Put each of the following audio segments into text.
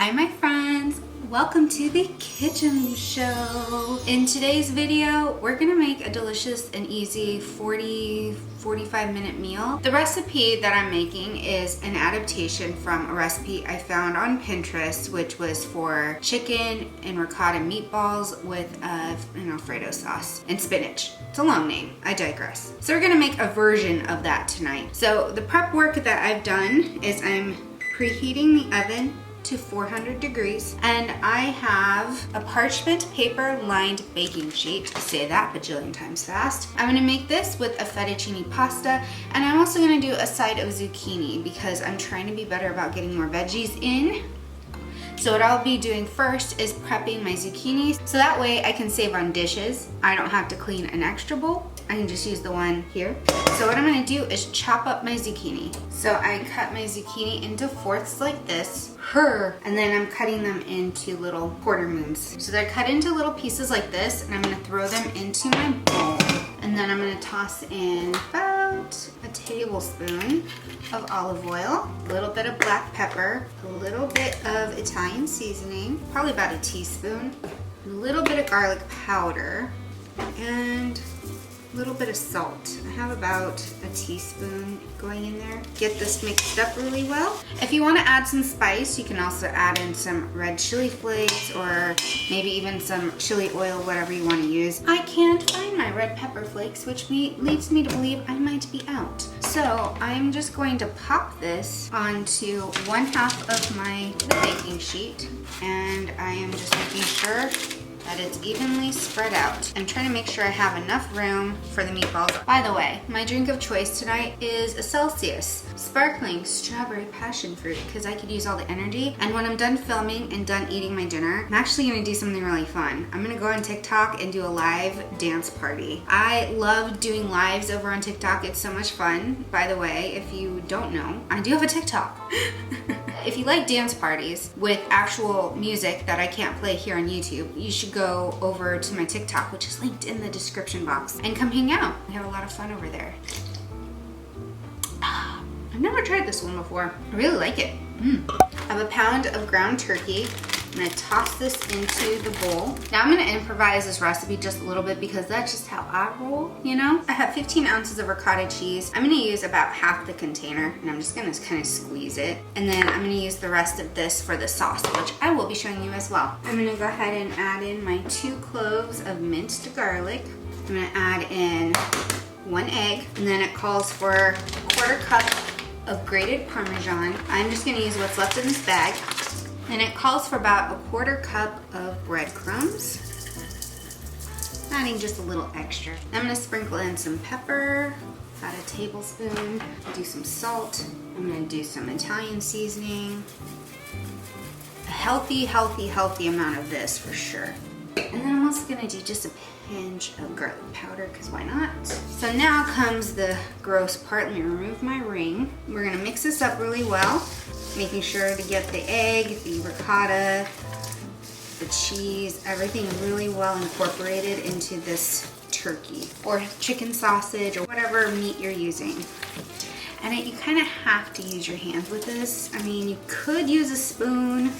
Hi my friends, welcome to the Kitch-Em Show. In today's video, we're gonna make a delicious and easy 45 minute meal. The recipe that I'm making is an adaptation from a recipe I found on Pinterest, which was for chicken and ricotta meatballs with an Alfredo sauce and spinach. It's a long name, I digress. So we're gonna make a version of that tonight. So the prep work that I've done is I'm preheating the oven to 400 degrees, and I have a parchment paper lined baking sheet. Say that bajillion times fast. I'm gonna make this with a fettuccine pasta, and I'm also gonna do a side of zucchini because I'm trying to be better about getting more veggies in. So what I'll be doing first is prepping my zucchini, so that way I can save on dishes. I don't have to clean an extra bowl. I can just use the one here. So what I'm gonna do is chop up my zucchini. So I cut my zucchini into fourths like this. And then I'm cutting them into little quarter moons. So they're cut into little pieces like this, and I'm gonna throw them into my bowl. And then I'm gonna toss in about a tablespoon of olive oil, a little bit of black pepper, a little bit of Italian seasoning, probably about a teaspoon, a little bit of garlic powder, and a little bit of salt. I have about a teaspoon going in there. Get this mixed up really well. If you want to add some spice, you can also add in some red chili flakes or maybe even some chili oil, whatever you want to use. I can't find my red pepper flakes, which leads me to believe I might be out. So I'm just going to pop this onto 1/2 of my baking sheet, and I am just making sure that it's evenly spread out. I'm trying to make sure I have enough room for the meatballs. By the way, my drink of choice tonight is a Celsius sparkling strawberry passion fruit because I could use all the energy. And when I'm done filming and done eating my dinner, I'm actually gonna do something really fun. I'm gonna go on TikTok and do a live dance party. I love doing lives over on TikTok. It's so much fun. By the way, if you don't know, I do have a TikTok. If you like dance parties with actual music that I can't play here on YouTube, you should go over to my TikTok, which is linked in the description box, and come hang out. We have a lot of fun over there. I've never tried this one before. I really like it. I have a pound of ground turkey. I'm gonna toss this into the bowl. Now I'm gonna improvise this recipe just a little bit because that's just how I roll, you know? I have 15 ounces of ricotta cheese. I'm gonna use about half the container, and I'm just gonna kind of squeeze it. And then I'm gonna use the rest of this for the sauce, which I will be showing you as well. I'm gonna go ahead and add in my 2 cloves of minced garlic. I'm gonna add in 1 egg, and then it calls for 1/4 cup of grated Parmesan. I'm just gonna use what's left in this bag. And it calls for about 1/4 cup of breadcrumbs. Adding just a little extra. I'm gonna sprinkle in some pepper, about a tablespoon. Do some salt. I'm gonna do some Italian seasoning. A healthy amount of this for sure. And then I'm also gonna do just a pinch of garlic powder, because why not? So now comes the gross part. Let me remove my ring. We're gonna mix this up really well, making sure to get the egg, the ricotta, the cheese, everything really well incorporated into this turkey or chicken sausage or whatever meat you're using. And you kind of have to use your hands with this. I mean, you could use a spoon,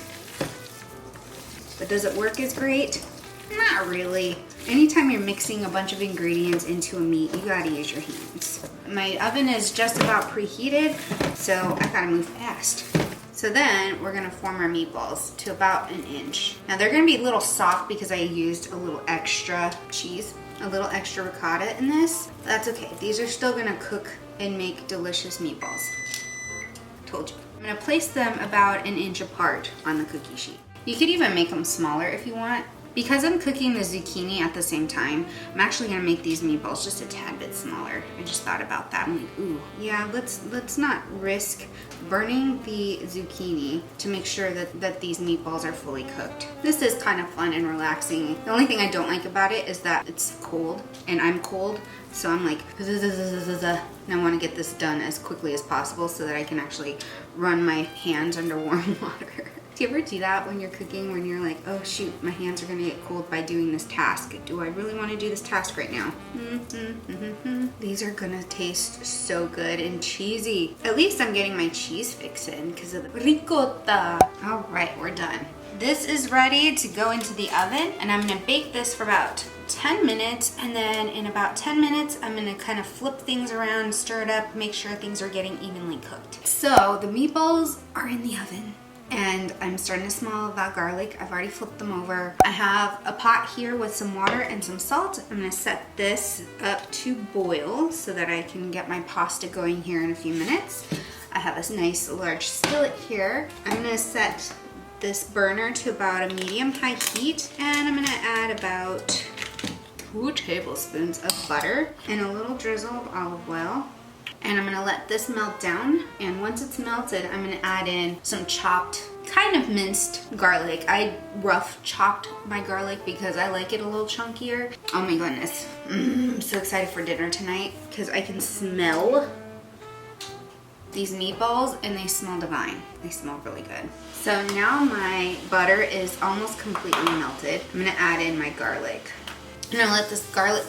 but does it work as great? Not really. Anytime you're mixing a bunch of ingredients into a meat, you gotta use your hands. My oven is just about preheated, so I gotta move fast. So then we're gonna form our meatballs to about 1 inch. Now they're gonna be a little soft because I used a little extra cheese, a little extra ricotta in this. That's okay. These are still gonna cook and make delicious meatballs. Told you. I'm gonna place them about 1 inch apart on the cookie sheet. You could even make them smaller if you want. Because I'm cooking the zucchini at the same time, I'm actually gonna make these meatballs just a tad bit smaller. I just thought about that. I'm like, ooh, yeah, let's not risk burning the zucchini to make sure that these meatballs are fully cooked. This is kind of fun and relaxing. The only thing I don't like about it is that it's cold, and I'm cold, so I'm like, and I wanna get this done as quickly as possible so that I can actually run my hands under warm water. Do you ever do that when you're cooking, when you're like, oh shoot, my hands are gonna get cold by doing this task? Do I really wanna do this task right now? These are gonna taste so good and cheesy. At least I'm getting my cheese fix in because of the ricotta. All right, we're done. This is ready to go into the oven, and I'm gonna bake this for about 10 minutes, and then in about 10 minutes I'm gonna kind of flip things around, stir it up, make sure things are getting evenly cooked. So the meatballs are in the oven, and I'm starting to smell that garlic. I've already flipped them over. I have a pot here with some water and some salt. I'm gonna set this up to boil so that I can get my pasta going here in a few minutes. I have this nice large skillet here. I'm gonna set this burner to about a medium-high heat, and I'm gonna add about 2 tablespoons of butter and a little drizzle of olive oil. And I'm gonna let this melt down. And once it's melted, I'm gonna add in some chopped, kind of minced garlic. I rough chopped my garlic because I like it a little chunkier. Oh my goodness. I'm so excited for dinner tonight because I can smell these meatballs and they smell divine. They smell really good. So now my butter is almost completely melted. I'm gonna add in my garlic. I'm gonna let this garlic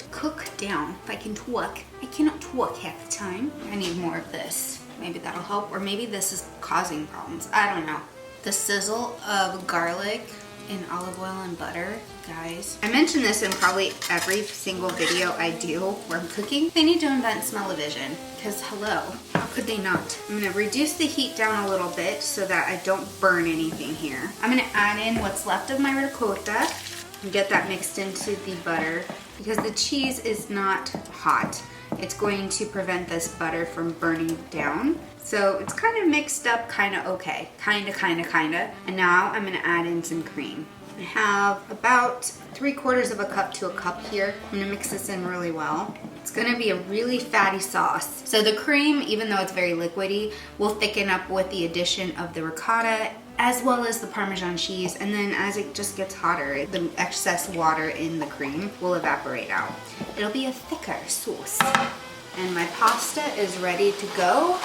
cook down. If I can talk. I cannot talk half the time. I need more of this. Maybe that'll help, or maybe this is causing problems. I don't know. The sizzle of garlic and olive oil and butter, guys. I mention this in probably every single video I do where I'm cooking. They need to invent smell-o-vision, because hello, how could they not? I'm gonna reduce the heat down a little bit so that I don't burn anything here. I'm gonna add in what's left of my ricotta and get that mixed into the butter because the cheese is not hot. It's going to prevent this butter from burning down. So it's kind of mixed up, kind of okay. Kinda. And now I'm gonna add in some cream. I have about 3/4 of a cup to a cup here. I'm gonna mix this in really well. It's gonna be a really fatty sauce. So the cream, even though it's very liquidy, will thicken up with the addition of the ricotta as well as the Parmesan cheese, and then as it just gets hotter, the excess water in the cream will evaporate out. It'll be a thicker sauce. And my pasta is ready to go.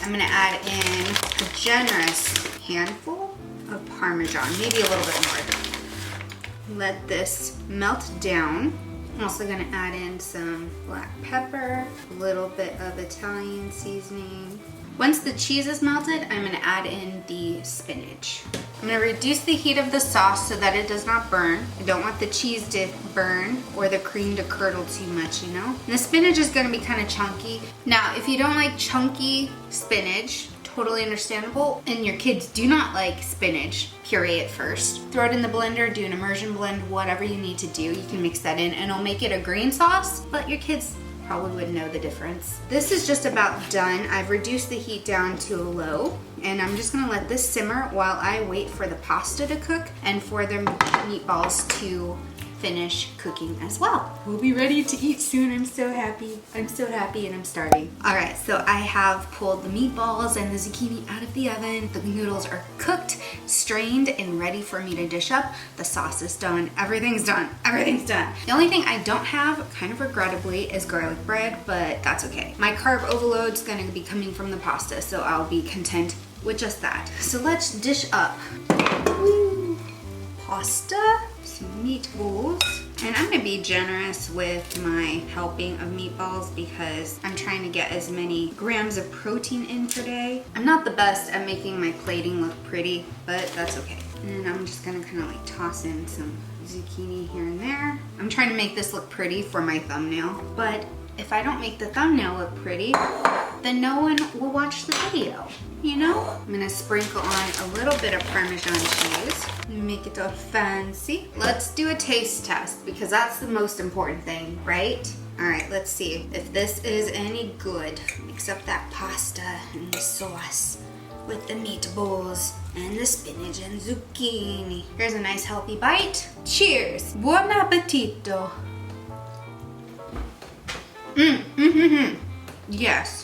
I'm gonna add in a generous handful of Parmesan, maybe a little bit more. Let this melt down. I'm also gonna add in some black pepper, a little bit of Italian seasoning. Once the cheese is melted, I'm gonna add in the spinach. I'm gonna reduce the heat of the sauce so that it does not burn. I don't want the cheese to burn or the cream to curdle too much, you know? And the spinach is gonna be kind of chunky. Now, if you don't like chunky spinach, totally understandable, and your kids do not like spinach, puree it first. Throw it in the blender, do an immersion blend, whatever you need to do. You can mix that in and it'll make it a green sauce, but your kids probably wouldn't know the difference. This is just about done. I've reduced the heat down to a low, and I'm just gonna let this simmer while I wait for the pasta to cook and for the meatballs to finish cooking as well. We'll be ready to eat soon. I'm so happy. I'm so happy and I'm starving. All right, so I have pulled the meatballs and the zucchini out of the oven. The noodles are cooked, strained, and ready for me to dish up. The sauce is done. Everything's done. Everything's done. The only thing I don't have, kind of regrettably, is garlic bread, but that's okay. My carb overload's gonna be coming from the pasta, so I'll be content with just that. So let's dish up. Ooh, pasta. Some meatballs, and I'm gonna be generous with my helping of meatballs because I'm trying to get as many grams of protein in per day. I'm not the best at making my plating look pretty, but that's okay. And I'm just gonna kind of like toss in some zucchini here and there. I'm trying to make this look pretty for my thumbnail, but if I don't make the thumbnail look pretty, then no one will watch the video, you know? I'm gonna sprinkle on a little bit of Parmesan cheese. Make it all fancy. Let's do a taste test because that's the most important thing, right? All right, let's see if this is any good. Mix up that pasta and the sauce with the meatballs and the spinach and zucchini. Here's a nice healthy bite. Cheers. Buon appetito. Yes.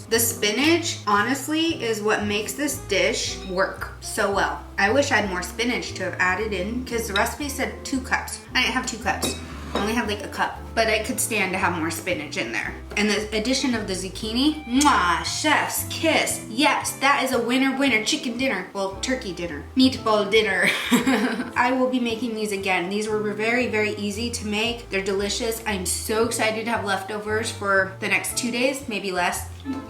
The spinach, honestly, is what makes this dish work so well. I wish I had more spinach to have added in because the recipe said 2 cups. I didn't have 2 cups. I only have like a cup, but I could stand to have more spinach in there. And the addition of the zucchini, mwah, chef's kiss. Yes, that is a winner winner chicken dinner. Well, turkey dinner, meatball dinner. I will be making these again. These were very, very easy to make. They're delicious. I'm so excited to have leftovers for the next 2 days, maybe less.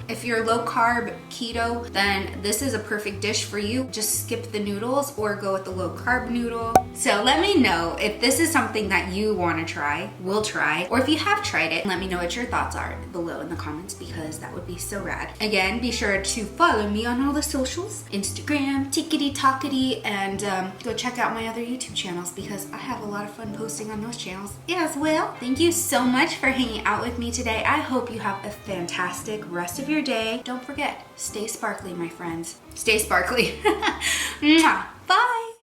If you're low carb keto, then this is a perfect dish for you. Just skip the noodles or go with the low carb noodle. So let me know if this is something that you want to try, will try, or if you have tried it, let me know what your thoughts are below in the comments, because that would be so rad. Again, be sure to follow me on all the socials, Instagram, tickety-tockety, and go check out my other YouTube channels because I have a lot of fun posting on those channels as well. Thank you so much for hanging out with me today. I hope you have a fantastic rest of your day. Don't forget, stay sparkly, my friends. Stay sparkly. Mwah. Bye.